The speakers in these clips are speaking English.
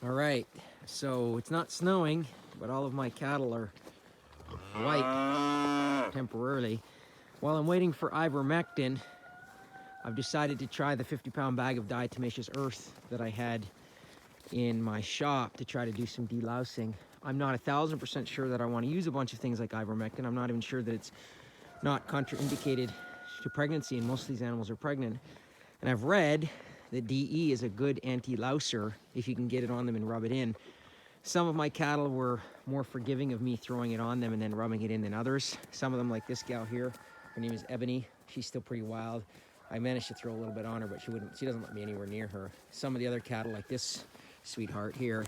All right, so it's not snowing, but all of my cattle are white temporarily. While I'm waiting for ivermectin, I've decided to try the 50-pound bag of diatomaceous earth that I had in my shop to try to do some delousing. I'm not 1,000% sure that I want to use a bunch of things like ivermectin. I'm not even sure that it's not contraindicated to pregnancy, and most of these animals are pregnant. And I've read that DE is a good anti-louser if you can get it on them and rub it in. Some of my cattle were more forgiving of me throwing it on them and then rubbing it in than others. Some of them, like this gal here, her name is Ebony. She's still pretty wild. I managed to throw a little bit on her, but she doesn't let me anywhere near her. Some of the other cattle, like this sweetheart here,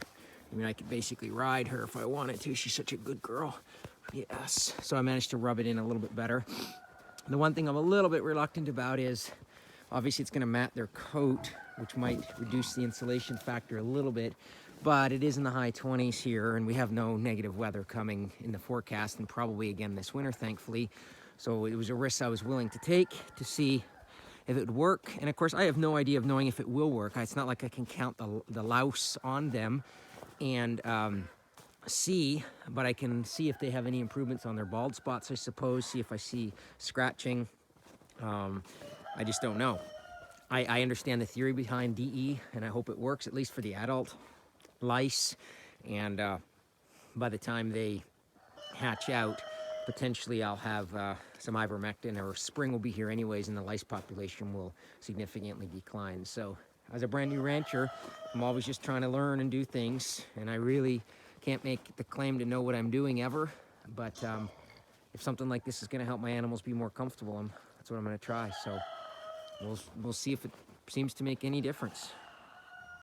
I mean, I could basically ride her if I wanted to. She's such a good girl. Yes. So I managed to rub it in a little bit better. The one thing I'm a little bit reluctant about is, obviously it's going to mat their coat, which might reduce the insulation factor a little bit, but it is in the high 20s here, and we have no negative weather coming in the forecast, and probably again this winter, thankfully. So it was a risk I was willing to take to see if it would work. And of course, I have no idea of knowing if it will work. It's not like I can count the louse on them and see, but I can see if they have any improvements on their bald spots, I suppose, see if I see scratching. I just don't know. I understand the theory behind DE, and I hope it works, at least for the adult lice. And by the time they hatch out, potentially I'll have some ivermectin, or spring will be here anyways, and the lice population will significantly decline. So as a brand new rancher, I'm always just trying to learn and do things, and I really can't make the claim to know what I'm doing ever. But if something like this is going to help my animals be more comfortable, that's what I'm going to try. So we'll see if it seems to make any difference.